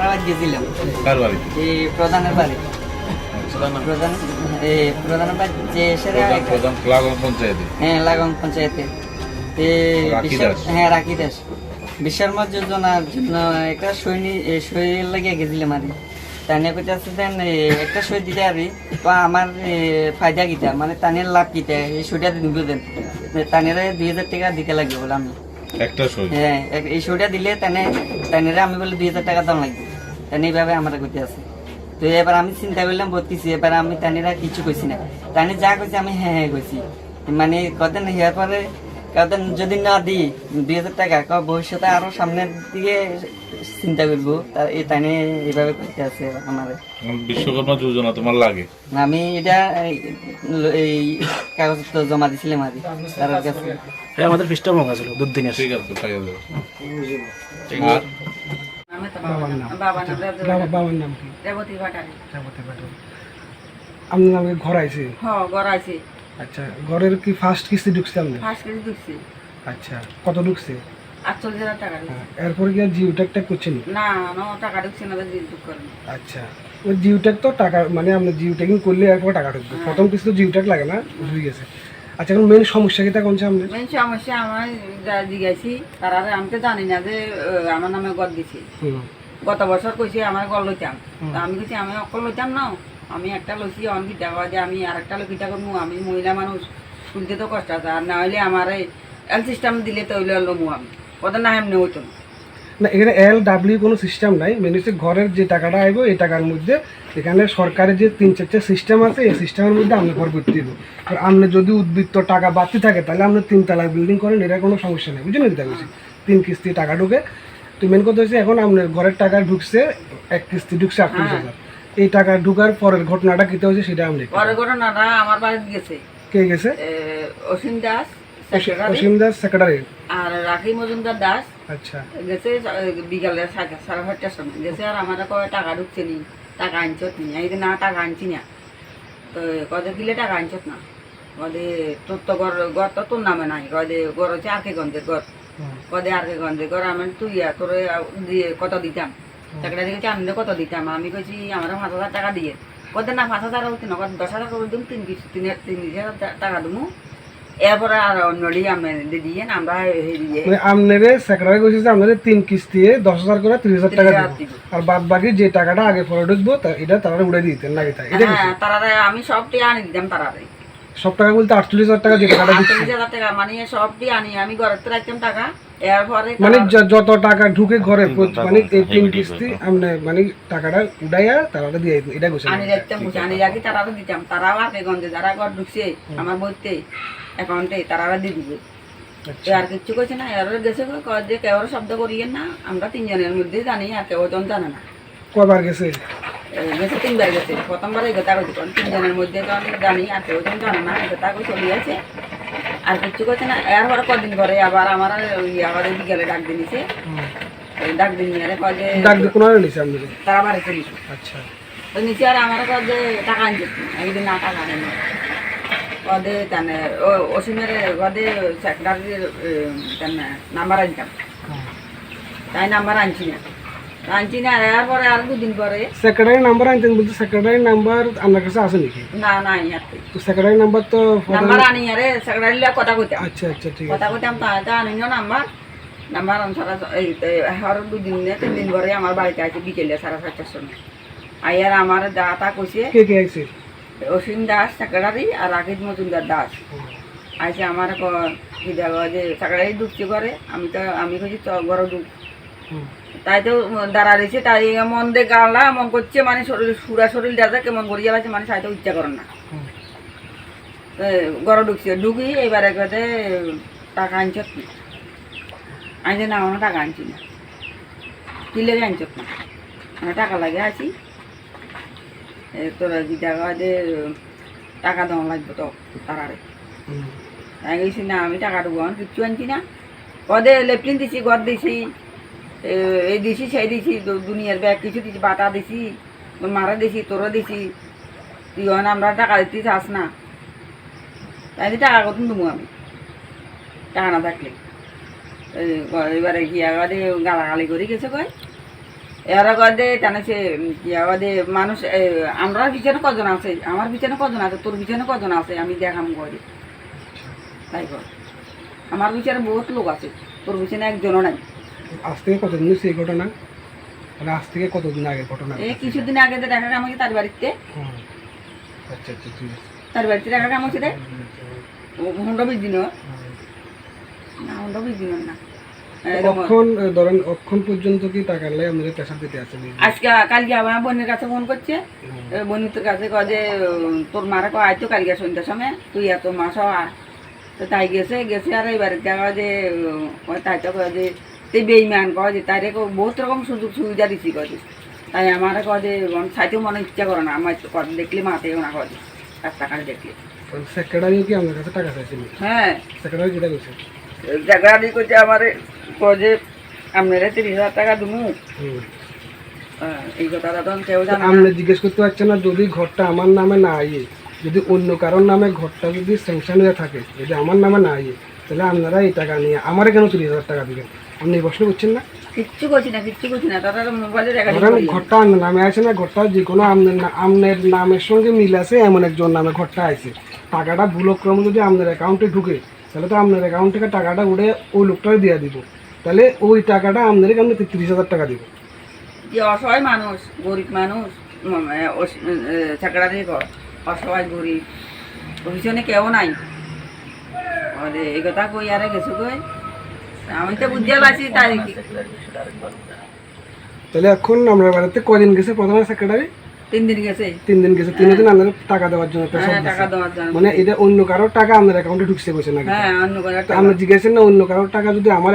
আমরা আজ গেছিলাম কার বাড়িতে? এই প্রধানের বাড়ি। প্রধান প্রধানের বাড়ি যে প্রধান লাগন পঞ্চায়েতে। হ্যাঁ লাগন পঞ্চায়েতে রাখি দাস। হ্যাঁ রাখি দাস বিশ্বকর্মা যোজনার জন্য একটা সই লাগিয়ে গেছিলাম আর তাই কইতে আছে দেন একটা সই দিতে আরই তো আমার ফায়দা কিটা মানে তানের লাভ কিটা এই সইটা দিব দেন তানেরা 2000 টাকা দিতে লাগবে বলে আমি একটা সই। হ্যাঁ এই সইটা দিলে তানেরা আমি বলে 2000 টাকা দাম লাগবে তাই এইভাবে আমার কইতে আছে। তো এবার আমি চিন্তা করলাম বলতেছি এবার আমি তানেরা কিছু কইছি না তানে যা কইছে আমি হ্যাঁ হ্যাঁ কইছি মানে কদিন হওয়ার পরে কদিন যদি না দিই 2000 টাকা ভবিষ্যতে আরো সামনের দিকে চিন্তা করবো এই তানে এইভাবে করতে আছে আমার। বিশ্বকর্মা যোজনা তোমার লাগে? আমি এটা এই কাগজ তো জমা দিছিলাম আর তার কাছে আমাদের ফিস্টার মঙ্গা ছিল দুদিনের। ঠিক আছে খাইয়া দেবো। আর বাবার নাম কি? রেবতী ভাটারি। আপনার নামে ঘর আইছে? হ্যাঁ ঘর আছে। আচ্ছা, ঘরের কি ফার্স্ট কিস্তি ঢুকছে আপনি? ফার্স্ট কেজি ঢুকছে। আচ্ছা, কত ঢুকছে? 48,000 টাকা ঢুকছে। এরপর কি আর জিও ট্যাগ করছেন? না না টাকা ঢুকছে না জিও ট্যাগ করেন। আচ্ছা, ওই জিও ট্যাগ তো টাকা মানে আপনি জিও ট্যাগিং করলে এরপর টাকা ঢুকবে। প্রথম কিস্তি তো জিও ট্যাগ লাগে না, ঢুকে গেছে। আচ্ছা, এখন মেন সমস্যা কিটা কোনছে আপনি? মেন সমস্যা আমার যা জিজ্ঞাসি তারা আমি তো জানি না যে আমার নামে গদ দিছে। গত বছর কইছে আমার গল লইতাম আমি কইছি আমি অকল লইতাম না আমি একটা লইছি অনেক টাকা যে আমি আর একটা লোকিটা করবো আমি মহিলা মানুষ শুনতে তো কষ্ট আছে আর না হইলে আমার এল সিস্টেম দিলে তো হইলে লমু আমি ওদের না এমনি হইতো না। এখানে LW কোনো সিস্টেম নাই, মেন হচ্ছে ঘরের যে টাকাটা আইব এই টাকার মধ্যে এখানে সরকারের যে 3-4টা সিস্টেম আছে এই সিস্টেমের মধ্যে আপনি ঘর করতে দিব। আর আপনি যদি উদ্বৃত্ত টাকা বাড়তি থাকে তাহলে আপনি 3 তলা বিল্ডিং করেন, এটা কোনো সমস্যা নেই, বুঝলেন? এটা বলছি 3 কিস্তি টাকা ঢুকে। তো মেন কথা হচ্ছে এখন আপনার ঘরের টাকা ঢুকছে, এক কিস্তি ঢুকছে 38,000। এই টাকা ঢুকার পরের ঘটনাটা কিতে হয়েছে সেটা আমি পরের ঘটনাটা আমার বাড়িতে গেছে। কে গেছে? অসীম দাস অসীম দাস সেক্রেটারি আর রাখি মজুমদার দাস। আচ্ছা, গেছে বিকালে 5:30টার সময় গেছে আর আমার কয় টাকা ঢুকছে নি টাকা আনছত নি এই না টাকা আনছি না তো কদে কিলে টাকা আনছত না কদে তোর তো ঘর তো তোর নামে নাই কদে ঘর হচ্ছে আর কে গঞ্জের ঘর কদে আর কে গঞ্জের ঘর আমি তুই তোর দিয়ে কত দিতাম টাকাটা দেখেছি আমি কত দিতাম আমি কইছি আমার 5,000 টাকা দিয়ে কদে না 5,000 হচ্ছে না 10,000 করে দিম 3,000 টাকা দিমু এরপরে আর অন্যটি আমি দিয়ে আমরা আপনারে সেক্রেটারি কইছে যে আপনারে 3 কিস্তি 10,000 করে 30,000 টাকা দিব আর বাদ বাকি যে টাকাটা আগে পরে ঢুকবো এটা তারা উড়াই দিতেন না এটা এটা হ্যাঁ তারা আমি সবটি আনি দিতাম তারারে সব টাকা বলতে 48,000 টাকা যে টাকাটা দিচ্ছি 48,000 টাকা মানে সবটি আনি আমি ঘরে তো রাখতাম টাকা এরপরে মানে যত টাকা ঢুকে ঘরে মানে এই 3 কিস্তি আপনি মানে টাকাটা উড়াইয়া তারা দিয়ে এটা কইছে আনি রাখতাম আনি রাখি তারা দিতাম তারাও আগে গঞ্জে যারা ঘর ঢুকছে আমার বইতে অ্যাকাউন্টে তারা দিয়ে দিবে আর কিছু কইছে না এর গেছে যে কেউ শব্দ করিয়েন না আমরা 3 জনের মধ্যে জানি আর কেউ জন জানে না কয়বার গেছে গেছে 3বার গেছে প্রথমবার এই কথা কইছে 3 জনের মধ্যে তো আমি জানি আর কেউ জন জানে না এটা কই চলে আছে আর কিছু কইছে না এরপর কদিন পরে আবার আমার আমাদের বিকেলে ডাক দিয়েছে ডাক দিন নিয়ে কয় যে ডাক দি কোন নিছে আপনি তারা বাড়ি চলে আচ্ছা তো নিচে আর আমার কয় যে টাকা আনছে একদিন না টাকা আনেন কদে তানে অসীমের কদে সেক্রেটারির নাম্বার আনতাম তাই নাম্বার আনছি না এরপরে আর 2 দিন পরে সেক্রেটারি নাম্বার আনতেন বলতে সেক্রেটারি নাম্বার আপনার কাছে আছে নাকি? না নাই আছে তো সেক্রেটারি নাম্বার তো নাম্বার আনি আরে সেক্রেটারি লা কথা কইতাম। আচ্ছা আচ্ছা ঠিক আছে কথা কইতাম তা আনিনো নাম্বার আনছাড়া এই আর 2 দিন না 3 দিন পরে আমার বাড়িতে আছে বিকেলে 4:30টার সময় আইয়ার আমার দাতা কইছে কে কে আইছে? অসীম দাস সেক্রেটারি আর রাকিব মজুমদার দাস আইসে আমার কি দেব যে সেক্রেটারি ঢুকছে করে আমি কইছি তো ঘরে ঢুক তাই তো দাঁড়া রয়েছে তাই মন দিয়ে গালা মন করছে মানে শরীর দাদা কেমন করি যাচ্ছে মানে সাইতে ইচ্ছা করেন না ঘরে ঢুকছে ঢুকি এবারে কাছে টাকা আনছত না আনছে না আমার টাকা আনছি না কি লেগে আনছত না মানে টাকা লাগে আছি তোরা কি টাকা যে টাকা দেওয়া লাগবে তো তারারে তাই গেছি না আমি টাকা দেবো কিচ্ছু আনছি না কদে লেপটিন দিছি ঘর দিছি এই দিছি সেই দিছি দুনিয়ার ব্যাগ কিছু দিছি বাটা দিছি মারা দিছি তোরা দিছি তুই আমরা টাকা দিতে চাস না তাই টাকা কত দেবো আমি টাকা না থাকলে এবারে গিয়া গালাগালি করে গেছে কয় এরা কদে টানেছে আমাদের মানুষ আমরা পিছনে কজন আছে, আমার পিছনে কজন আছে, তোর পিছনে কজন আছে, আমি দেখাম করে তাই কর। আমার পিছনে বহুত লোক আছে, তোর পিছনে একজনও নাই। আজ থেকে কতদিন হয়েছে এই ঘটনা? মানে আজ থেকে কতদিন আগের ঘটনা? এই কিছুদিন আগে তো দেখা আমাকে তার বাড়িতে, হুম। আচ্ছা আচ্ছা, ঠিক আছে। তার বাড়িতে দেখা আমাকে রে 15-20 দিন না, 15-20 দিন না। অক্ষণ ধরেন অক্ষণ পর্যন্ত কি টাকা লাই আমাদের পেশা দিতে আসেনি? আজকে কালকে আমার বোনের কাছে ফোন করছে, বোনের কাছে কয় যে তোর মারা কয় আয় তো কালকে সন্ধ্যার সময়, তুই এত মাস আয়। তো তাই গেছে আর এবার দেখা যে তাই তো কয় যে তুই বেইমান, কয় যে তাই বহুত রকম সুযোগ সুবিধা দিচ্ছি কয় যে। তাই আমার কয় যে সাইতেও মনে ইচ্ছা করে না, আমার দেখলে মাতেও না কয় যে রাস্তাঘাটে দেখলে। সেক্রেটারিও কি আমাদের কাছে টাকা চাইছিল? হ্যাঁ, সেক্রেটারি যেটা কইছে জায়গা দিয়ে করছে আমার কয় যে আপনারা 30,000 টাকা দেবো। এই কথাটা তখন কেউ জানে না। আপনি জিজ্ঞেস করতে পারছেন না, যদি ঘরটা আমার নামে না আইয়ে, যদি অন্য কারোর নামে ঘরটা যদি স্যাংশন হয়ে থাকে, যদি আমার নামে না আইয়ে, তাহলে আপনারা এই টাকা নিয়ে আমার কেন 30,000 টাকা দিবেন? আপনি এই প্রশ্ন করছেন না? কিচ্ছু করছি না, তারা মোবাইলে দেখা ধরেন ঘরটা আপনার নামে আছে না, ঘরটা যে কোনো আপনার নামের সঙ্গে মিল আছে এমন একজন নামে ঘরটা আছে, টাকাটা ভুলক্রমে যদি আপনার অ্যাকাউন্টে ঢুকে, তাহলে তো আপনার অ্যাকাউন্ট থেকে টাকাটা উঠে ওই লোকটাকে দিয়ে দিব, তাহলে ওই টাকাটা আপনার কেমন 30,000 টাকা দিব। যে অসহায় মানুষ, গরিব মানুষ, চাকরা দিয়ে কর, অসহায় গরিব, পিছনে কেউ নাই। এই কথা কই আরে গেছো কই, আমি তো বুঝতে পারছি তাই কি। তাহলে এখন আমরা বাড়িতে কদিন গেছে প্রথমে সেক্রেটারি? 3 দিন গেছে। 3 দিন গেছে। 3 দিন আপনার টাকা দেওয়ার জন্য পেশা হ্যাঁ, টাকা দেওয়ার জন্য। মানে এটা অন্য কারোর টাকা আপনার অ্যাকাউন্টে ঢুকছে বলছে নাকি? হ্যাঁ, অন্য করে আপনি জিজ্ঞাসেন না অন্য কারোর টাকা যদি আমার